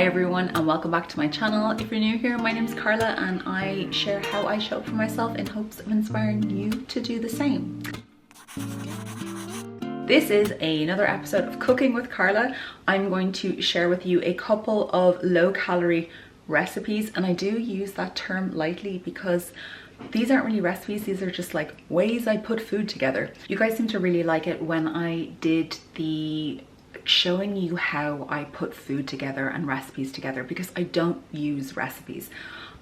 Hi everyone and welcome back to my channel. If you're new here, my name is Carla and I share how I show up for myself in hopes of inspiring you to do the same. This is another episode of Cooking with Carla. I'm going to share with you a couple of low-calorie recipes, and I do use that term lightly because these aren't really recipes, these are just like ways I put food together. You guys seem to really like it when I did the showing you how I put food together and recipes together, because I don't use recipes.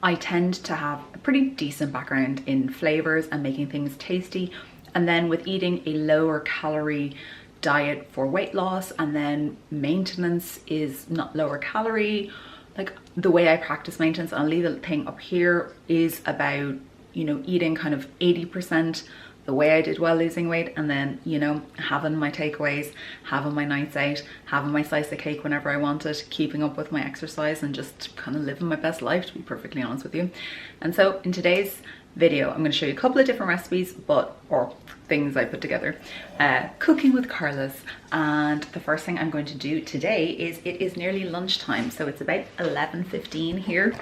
I tend to have a pretty decent background in flavors and making things tasty, and then with eating a lower calorie diet for weight loss, and then maintenance is not lower calorie. Like the way I practice maintenance, I'll leave the thing up here, is about, you know, eating kind of 80% the way I did while losing weight, and then, you know, having my takeaways, having my nights out, having my slice of cake whenever I want it, keeping up with my exercise and just kind of living my best life, to be perfectly honest with you. And so in today's video, I'm going to show you a couple of different recipes, or things I put together, cooking with Carla's. And the first thing I'm going to do today is, it is nearly lunchtime, so it's about 11:15 here.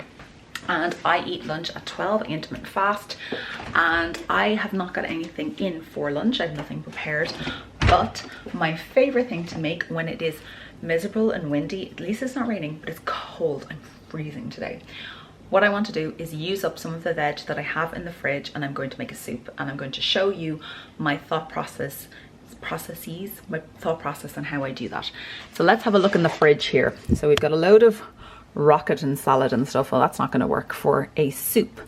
And I eat lunch at 12, I intermittent fast, and I have not got anything in for lunch. I have nothing prepared, but my favorite thing to make when it is miserable and windy, at least it's not raining, but it's cold, I'm freezing today. What I want to do is use up some of the veg that I have in the fridge, and I'm going to make a soup, and I'm going to show you my thought process on how I do that. So let's have a look in the fridge here. So we've got a load of rocket and salad and stuff. Well, that's not going to work for a soup,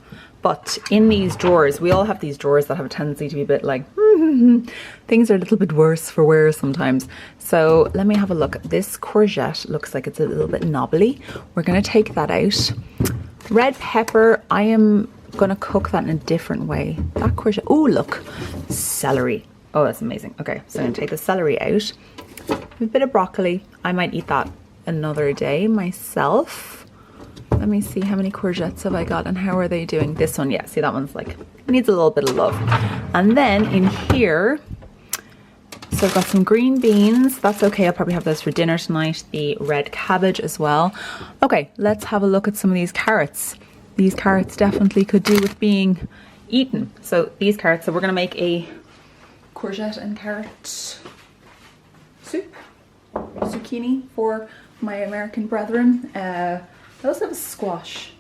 but in these drawers, we all have these drawers that have a tendency to be a bit like things are a little bit worse for wear sometimes. So let me have a look. This courgette looks like it's a little bit knobbly. We're going to take that out. Red pepper, I am going to cook that in a different way. That courgette, oh look, celery, oh that's amazing. Okay, so I'm going to take the celery out. A bit of broccoli, I might eat that another day myself. Let me see, how many courgettes have I got and how are they doing? This one, yeah, see that one's like, needs a little bit of love. And then in here, so I've got some green beans. That's okay, I'll probably have those for dinner tonight. The red cabbage as well. Okay, let's have a look at some of these carrots. These carrots definitely could do with being eaten. So these carrots, so we're gonna make a courgette and carrot soup, zucchini for my American brethren. I also have a squash.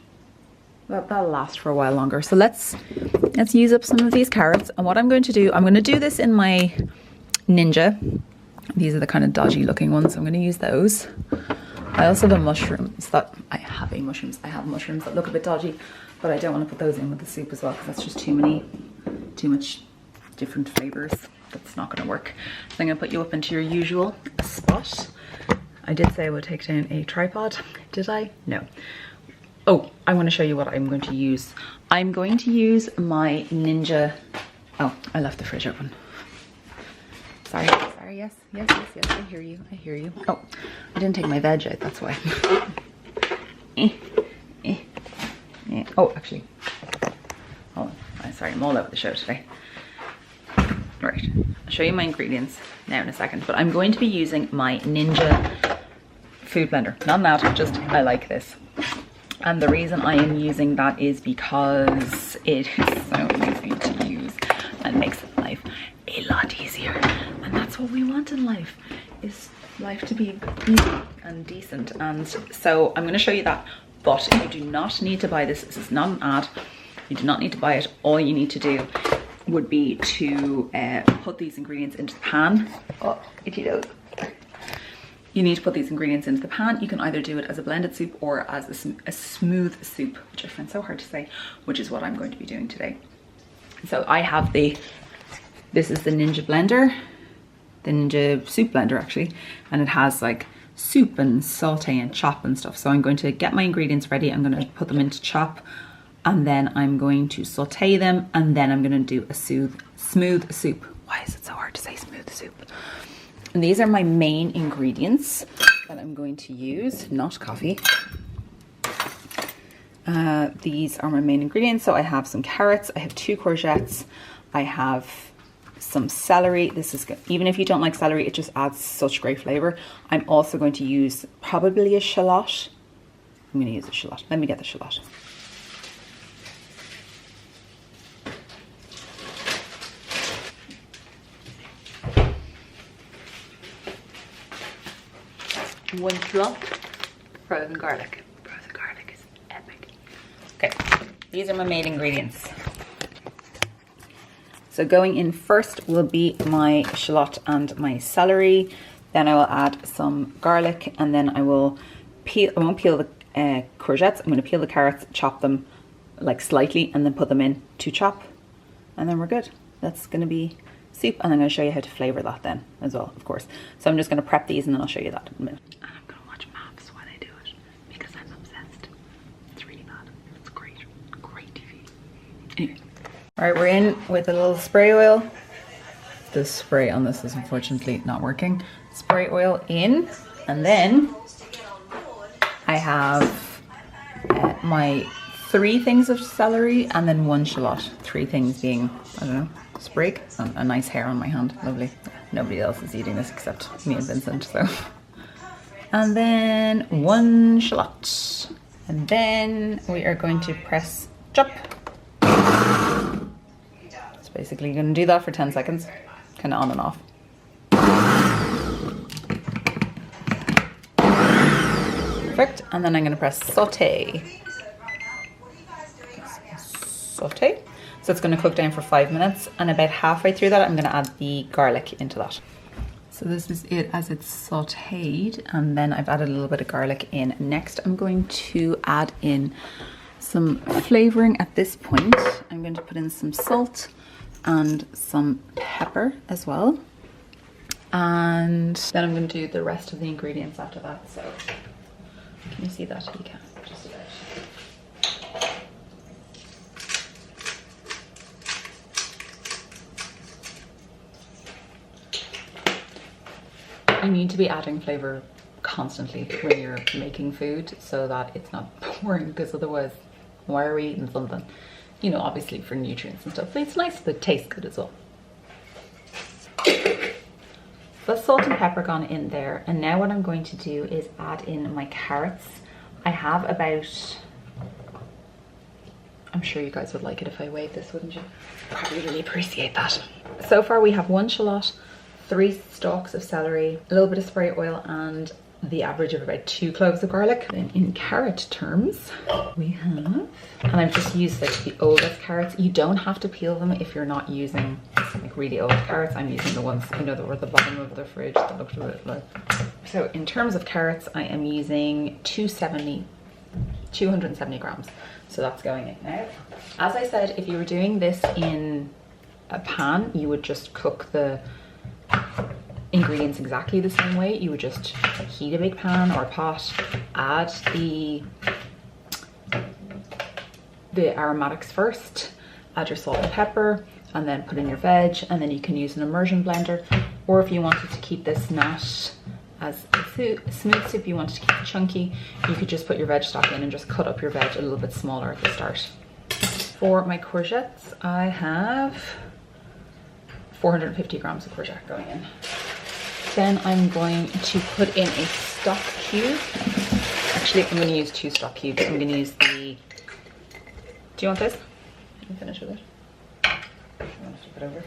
That'll last for a while longer. So let's use up some of these carrots. And what I'm going to do, I'm going to do this in my Ninja. These are the kind of dodgy looking ones, so I'm going to use those. I also have mushrooms that I have mushrooms that look a bit dodgy, but I don't want to put those in with the soup as well, because that's just too much different flavors. That's not going to work. So I'm going to put you up into your usual spot. I did say I would take down a tripod. Did I? No. Oh, I want to show you what I'm going to use. I'm going to use my Ninja. Oh, I left the fridge open. Sorry, yes, I hear you. Oh, I didn't take my veg out, that's why. Oh, actually, hold on. Sorry, I'm all over the show today. Right, I'll show you my ingredients now in a second, but I'm going to be using my Ninja food blender. Not that, just I like this. And the reason I am using that is because it is so easy to use and makes life a lot easier. And that's what we want in life, is life to be easy and decent. And so I'm going to show you that, but you do not need to buy this. This is not an ad. You do not need to buy it. All you need to do would be to put these ingredients into the pan. Oh, itchy nose. You need to put these ingredients into the pan. You can either do it as a blended soup or as a smooth soup, which I find so hard to say, which is what I'm going to be doing today. So I have this is the Ninja blender, the Ninja soup blender actually, and it has like soup and saute and chop and stuff. So I'm going to get my ingredients ready. I'm going to put them into chop, and then I'm going to saute them, and then I'm going to do a smooth soup. Why is it so hard to say smooth soup? And these are my main ingredients that I'm going to use, not coffee. These are my main ingredients. So I have some carrots, I have 2 courgettes, I have some celery. This is good. Even if you don't like celery, it just adds such great flavor. I'm also going to use probably a shallot. I'm gonna use a shallot. Let me get the shallot. One clove frozen garlic. Frozen garlic is epic. Okay, these are my main ingredients. So going in first will be my shallot and my celery. Then I will add some garlic, and then I will peel. I won't peel the courgettes. I'm going to peel the carrots, chop them like slightly, and then put them in to chop, and then we're good. That's going to be soup, and I'm going to show you how to flavor that then as well, of course. So I'm just going to prep these, and then I'll show you that in a minute. And I'm going to watch maps while I do it because I'm obsessed. It's really bad. It's great, great TV. Anyway. All right, we're in with a little spray oil. The spray on this is unfortunately not working. Spray oil in, and then I have my 3 things of celery and then 1 shallot. 3 things being, I don't know, sprig, a nice hair on my hand, lovely. Nobody else is eating this except me and Vincent, so. And then 1 shallot. And then we are going to press chop. So basically you're gonna do that for 10 seconds, kind of on and off. Perfect, and then I'm gonna press saute. Saute. So it's gonna cook down for 5 minutes, and about halfway through that, I'm gonna add the garlic into that. So this is it as it's sauteed, and then I've added a little bit of garlic in. Next, I'm going to add in some flavoring at this point. I'm going to put in some salt and some pepper as well. And then I'm going to do the rest of the ingredients after that. So can you see that? You can, just about. You need to be adding flavor constantly when you're making food so that it's not boring, because otherwise why are we eating something? You know, obviously for nutrients and stuff, but it's nice that it tastes good as well. The salt and pepper gone in there, and now what I'm going to do is add in my carrots. I have about, I'm sure you guys would like it if I weighed this, wouldn't you? Probably really appreciate that. So far we have 1 shallot, 3 stalks of celery, a little bit of spray oil, and the average of about 2 cloves of garlic. Then in carrot terms, we have, and I've just used like the oldest carrots. You don't have to peel them if you're not using like really old carrots. I'm using the ones, you know, that were at the bottom of the fridge that looked a bit like. So in terms of carrots, I am using 270 grams. So that's going in now. As I said, if you were doing this in a pan, you would just cook the ingredients exactly the same way. You would just heat a big pan or pot, add the aromatics first, add your salt and pepper, and then put in your veg, and then you can use an immersion blender. Or if you wanted to keep this not as a smooth soup, you wanted to keep it chunky, you could just put your veg stock in and just cut up your veg a little bit smaller at the start. For my courgettes, I have 450 grams of courgette going in. Then I'm going to put in a stock cube. Actually, I'm going to use 2 stock cubes. I'm going to use the, do you want this? Let me finish with it. I want to flip it over.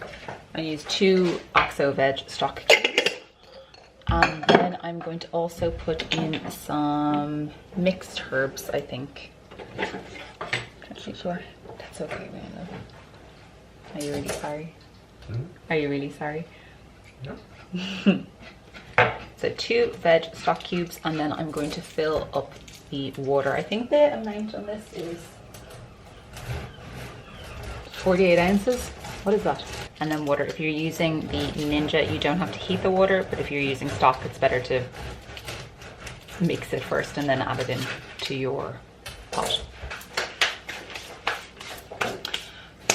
I use 2 OXO veg stock cubes. And then I'm going to also put in some mixed herbs, I think. Actually, sure. That's okay, man. Are you really sorry? Are you really sorry? No. So 2 veg stock cubes, and then I'm going to fill up the water. I think the amount on this is 48 ounces. What is that? And then water. If you're using the Ninja, you don't have to heat the water, but if you're using stock, it's better to mix it first and then add it in to your pot.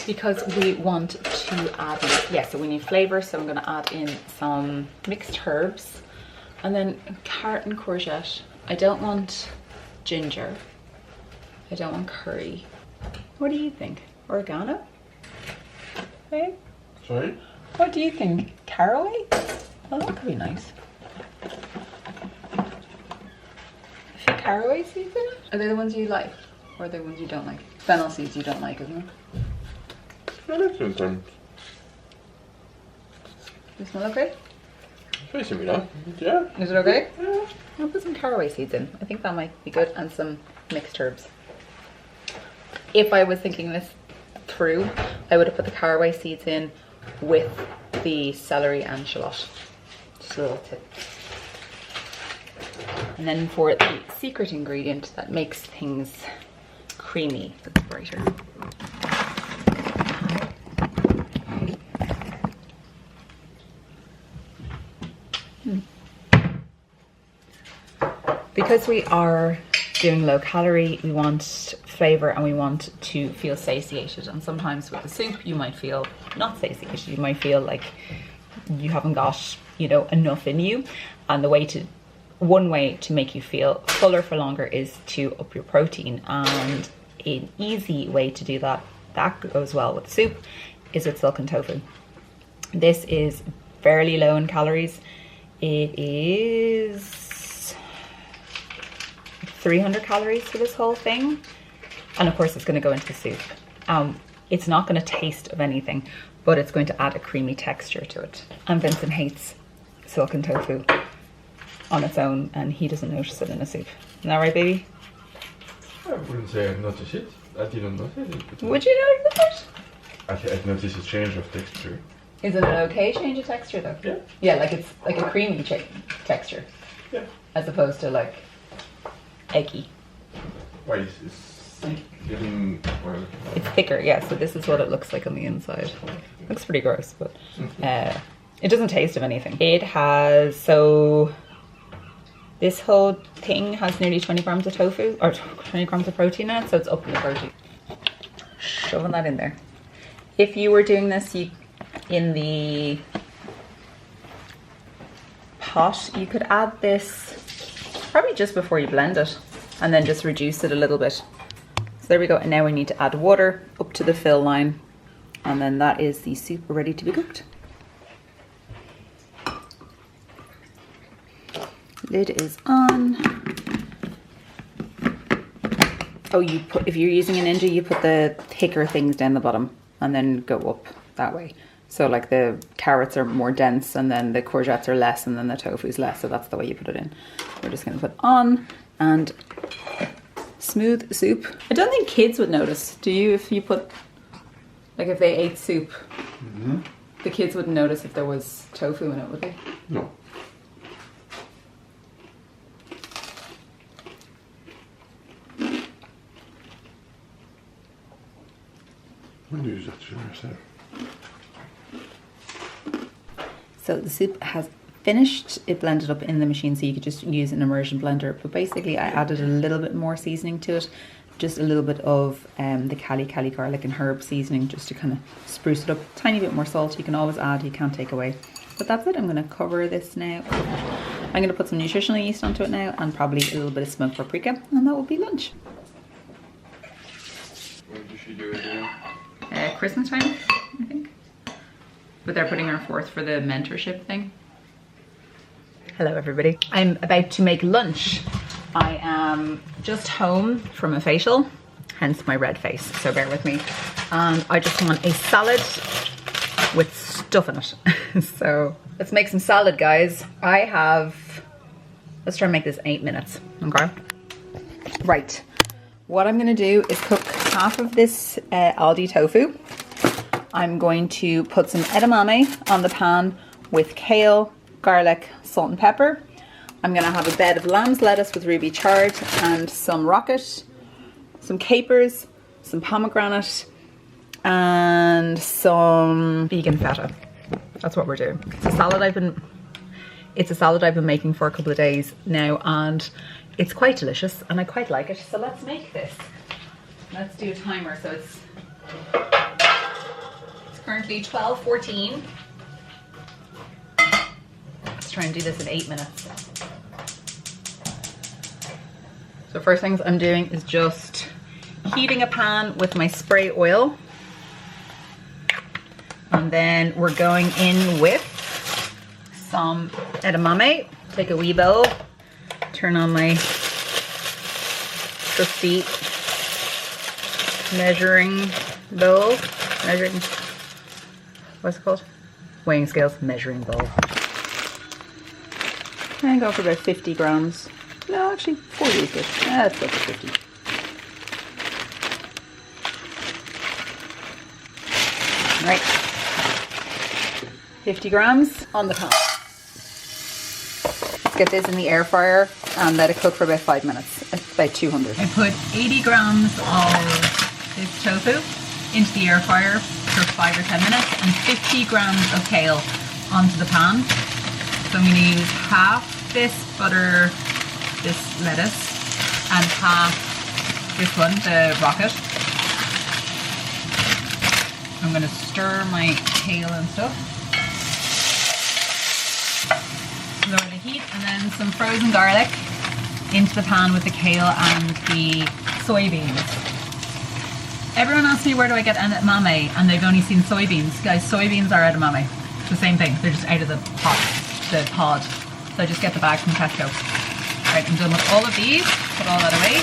Because we want to add, so we need flavor, so I'm going to add in some mixed herbs, and then carrot and courgette. I don't want ginger, I don't want curry. What do you think? Oregano? Hey? Sorry? What do you think? Caraway? Oh, that could be nice. A few caraway seeds in it? Are they the ones you like? Or are they the ones you don't like? Fennel seeds you don't like, isn't it? I like sometimes. They smell okay? Very similar. Yeah. Is it okay? Yeah. I'll put some caraway seeds in. I think that might be good. And some mixed herbs. If I was thinking this through, I would have put the caraway seeds in with the celery and shallot. Just a little tip. And then for the secret ingredient that makes things creamy, that's brighter. Because we are doing low calorie, we want flavor and we want to feel satiated. And sometimes with the soup, you might feel not satiated. You might feel like you haven't got, you know, enough in you. And one way to make you feel fuller for longer is to up your protein. And an easy way to do that goes well with soup, is with silken tofu. This is fairly low in calories. It is 300 calories for this whole thing. And of course it's going to go into the soup. It's not going to taste of anything, but it's going to add a creamy texture to it. And Vincent hates silken tofu on its own, and he doesn't notice it in a soup. Isn't that right, baby? I wouldn't say I noticed it. I didn't notice it. Would you notice it? I noticed a change of texture. Is it an okay change of texture though? Yeah. Yeah, like it's like a creamy texture. Yeah. As opposed to like eggy. Why is it's getting well? It's thicker, yeah, so this is what it looks like on the inside. Looks pretty gross, but it doesn't taste of anything. It has, so this whole thing has nearly 20 grams of tofu, or 20 grams of protein in it, so it's up in the protein. Shoving that in there. If you were doing this in the pot, you could add this probably just before you blend it, and then just reduce it a little bit. So there we go, and now we need to add water up to the fill line, and then that is the soup ready to be cooked. Lid is on. Oh, if you're using an Ninja, you put the thicker things down the bottom and then go up that way. So like the carrots are more dense, and then the courgettes are less, and then the tofu's less. So that's the way you put it in. We're just gonna put on and smooth soup. I don't think kids would notice. Do you? If you put, like if they ate soup, the kids wouldn't notice if there was tofu in it, would they? No. When do you use that to yourself? So the soup has finished. It blended up in the machine, so you could just use an immersion blender. But basically I added a little bit more seasoning to it. Just a little bit of the cali garlic and herb seasoning, just to kind of spruce it up. Tiny bit more salt you can always add, you can't take away. But that's it. I'm going to cover this now. I'm going to put some nutritional yeast onto it now, and probably a little bit of smoked paprika, and that will be lunch. When did she do it again? Christmas time, I think. But they're putting her forth for the mentorship thing. Hello everybody. I'm about to make lunch. I am just home from a facial, hence my red face, so bear with me. And I just want a salad with stuff in it. So let's make some salad, guys. Let's try and make this 8 minutes, okay? Right, what I'm gonna do is cook half of this Aldi tofu. I'm going to put some edamame on the pan with kale, garlic, salt and pepper. I'm gonna have a bed of lamb's lettuce with ruby chard and some rocket, some capers, some pomegranate, and some vegan feta. That's what we're doing. It's a salad I've been making for a couple of days now, and it's quite delicious and I quite like it. So let's make this. Let's do a timer. So it's currently 12:14. Let's try and do this in 8 minutes. So first things I'm doing is just heating a pan with my spray oil. And then we're going in with some edamame. Take a wee bowl, turn on my trusty measuring bowl. What's it called? Weighing scales, measuring bowl. And go for about 50 grams. No, actually 40 is good. Let's go for 50. Right. 50 grams on the pan. Let's get this in the air fryer and let it cook for about 5 minutes. It's about 200. I put 80 grams of this tofu into the air fryer for 5 or 10 minutes and 50 grams of kale onto the pan. So I'm going to use half this butter, this lettuce, and half this one, the rocket. I'm going to stir my kale and stuff. Lower the heat, and then some frozen garlic into the pan with the kale and the soybeans. Everyone asks me where do I get edamame, and they've only seen soybeans. Guys, soybeans are edamame. It's the same thing. They're just out of the pod. So I just get the bag from Tesco. Right, I'm done with all of these. Put all that away.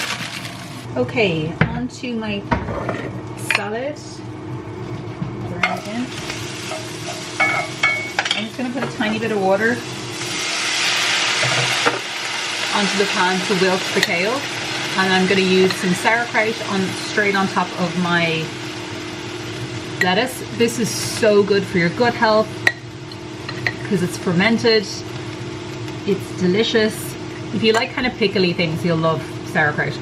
Okay, on to my salad. Again. I'm just going to put a tiny bit of water onto the pan to wilt the kale, and I'm going to use some sauerkraut straight on top of my lettuce. This is so good for your gut health because it's fermented. It's delicious. If you like kind of pickly things, you'll love sauerkraut.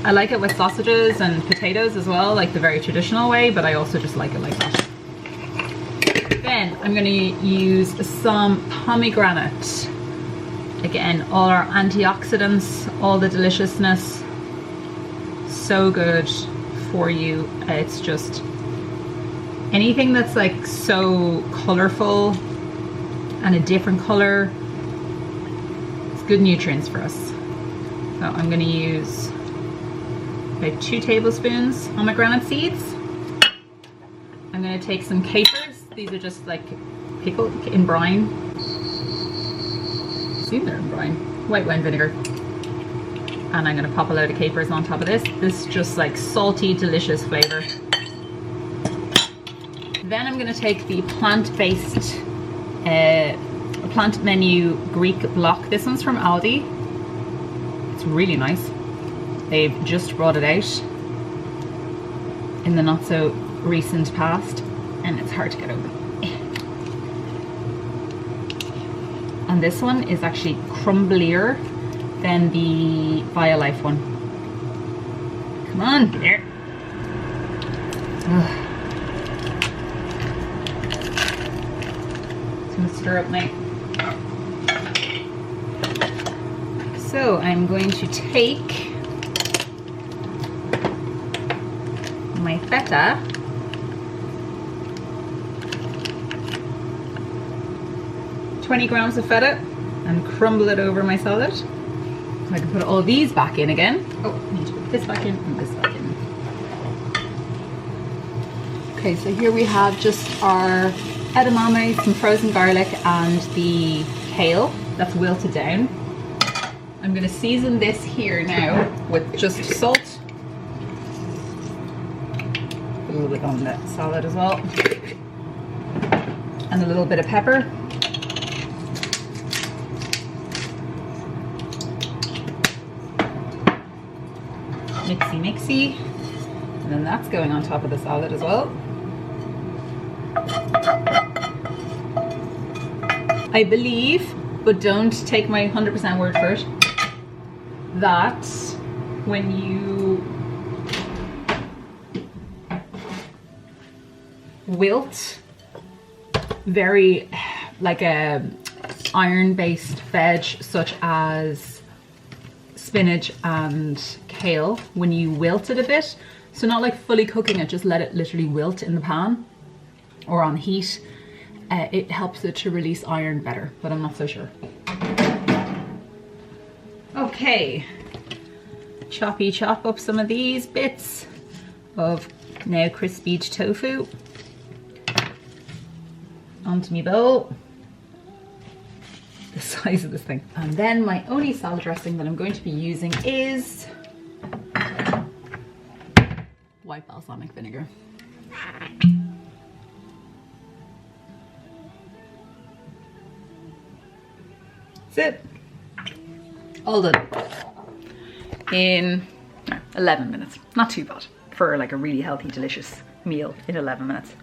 I like it with sausages and potatoes as well, like the very traditional way, but I also just like it like that. Then I'm going to use some pomegranate. Again, all our antioxidants, all the deliciousness. So good for you. It's just anything that's like so colorful and a different color. It's good nutrients for us. So I'm going to use about 2 tablespoons pomegranate seeds. I'm going to take some capers. These are just like pickled in brine. See, they're in brine. White wine vinegar. And I'm going to pop a load of capers on top of this. This is just like salty, delicious flavor. Then I'm going to take the plant-based plant menu Greek block. This one's from Aldi. It's really nice. They've just brought it out in the not so recent past, and it's hard to get open. And this one is actually crumblier than the BioLife one. Come on, there. Just gonna stir up my. So I'm going to take my feta, $20 grams of feta, and crumble it over my salad. So I can put all these back in again. Oh, I need to put this back in and this back in. Okay, so here we have just our edamame, some frozen garlic, and the kale that's wilted down. I'm going to season this here now with just salt. A little bit on the salad as well. And a little bit of pepper. Mixy mixy. And then that's going on top of the salad as well. I believe, but don't take my 100% word for it, that when you wilt very like a iron-based veg such as spinach and kale, when you wilt it a bit, so not like fully cooking it, just let it literally wilt in the pan or on heat, it helps it to release iron better, but I'm not so sure. Okay, chop up some of these bits of now crispied tofu onto my bowl. the size of this thing. And then my only salad dressing that I'm going to be using is white balsamic vinegar. That's it. All done. In 11 minutes. Not too bad for like a really healthy, delicious meal in 11 minutes.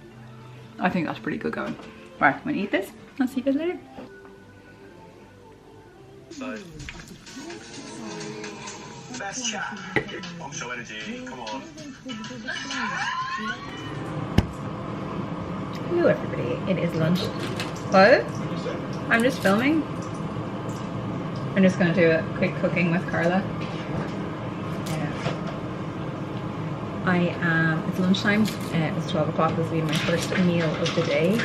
I think that's pretty good going. Right, I'm gonna eat this. I'll see you guys later. So, best chat. I'm so energy. Come on. Hello everybody, it is lunch. What? I'm just filming. I'm just gonna do a quick cooking with Carla. It's lunchtime, it's 12 o'clock, this will be my first meal of the day.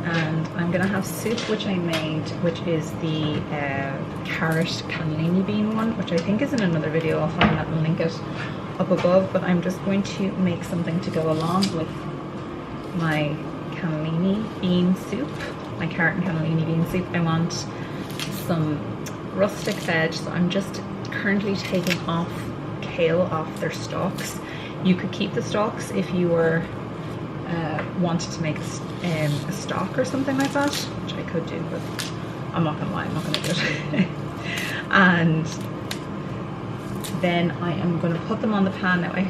And I'm gonna have soup which I made, which is the carrot cannellini bean one, which I think is in another video. I'll find that and link it up above. But I'm just going to make something to go along with my cannellini bean soup, my carrot and cannellini bean soup. I want some rustic veg, so I'm just currently taking off kale off their stalks. You could keep the stalks if you were wanted to make a stock or something like that, which I could do, but I'm not gonna lie, I'm not gonna do it. And then I am gonna put them on the pan. Now I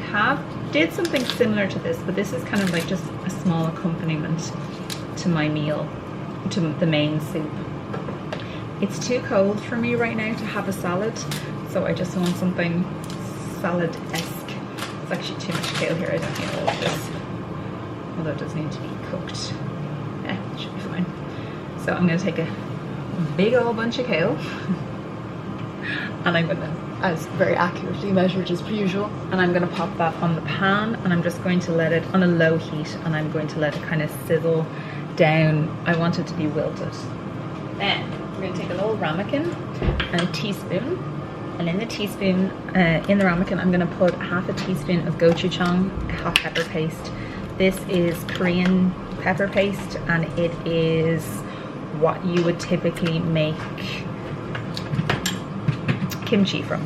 did something similar to this, but this is kind of like just a small accompaniment to my meal, to the main soup. It's too cold for me right now to have a salad, so I just want something salad-esque. There's actually too much kale here, I don't need all of this. Although it does need to be cooked. Yeah, it should be fine. So I'm going to take a big old bunch of kale and I'm going to, as very accurately measured as per usual, and I'm going to pop that on the pan, and I'm just going to let it on a low heat, and I'm going to let it kind of sizzle down. I want it to be wilted. Then we're going to take a little ramekin and a teaspoon, and in the teaspoon, in the ramekin, I'm going to put half a teaspoon of gochugong hot pepper paste. This is Korean pepper paste, and it is what you would typically make kimchi from.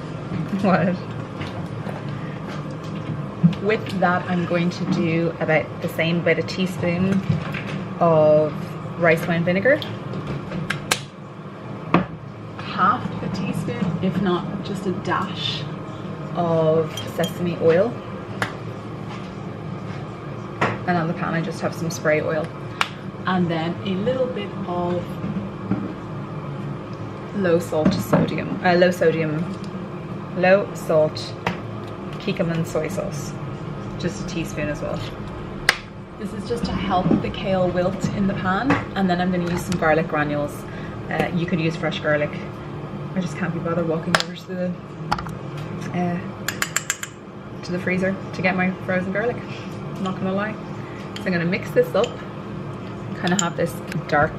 What? With that, I'm going to do about the same, about a teaspoon of rice wine vinegar, half a teaspoon, if not just a dash, of sesame oil, and on the pan I just have some spray oil, and then a little bit of low salt Kikkoman soy sauce, just a teaspoon as well. This is just to help the kale wilt in the pan, and then I'm going to use some garlic granules. You could use fresh garlic. I just can't be bothered walking over to the freezer to get my frozen garlic, I'm not gonna lie. So I'm gonna mix this up, kind of have this dark,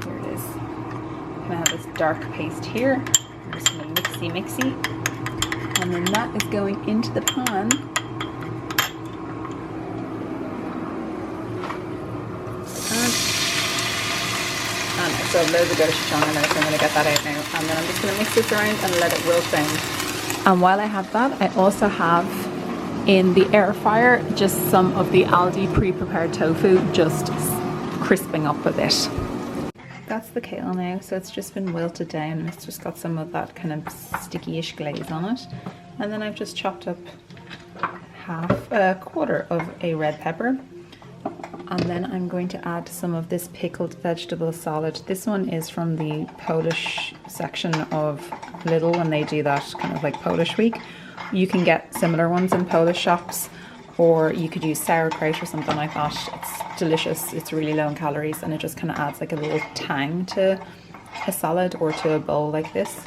here it is, kind of have this dark paste here. I'm just gonna mixy, and then that is going into the pan. So loads of gochujang in there, so I'm going to get that out now, and then I'm just going to mix this around and let it wilt down. And while I have that, I also have in the air fryer just some of the Aldi pre-prepared tofu, just crisping up a bit. That's the kale now, so it's just been wilted down. It's just got some of that kind of sticky-ish glaze on it. And then I've just chopped up a quarter of a red pepper. And then I'm going to add some of this pickled vegetable salad. This one is from the Polish section of Lidl when they do that kind of like Polish week. You can get similar ones in Polish shops, or you could use sauerkraut or something like that. It's delicious, it's really low in calories, and it just kind of adds like a little tang to a salad or to a bowl like this.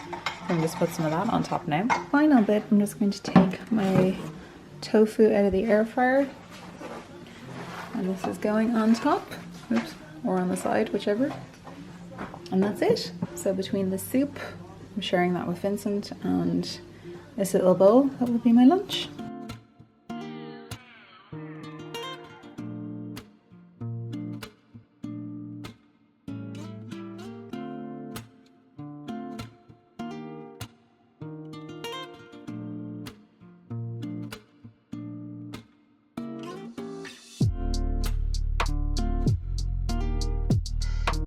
I'm just put some of that on top now. Final bit, I'm just going to take my tofu out of the air fryer. And this is going on top, oops, or on the side, whichever. And that's it. So between the soup, I'm sharing that with Vincent, and this little bowl, that will be my lunch.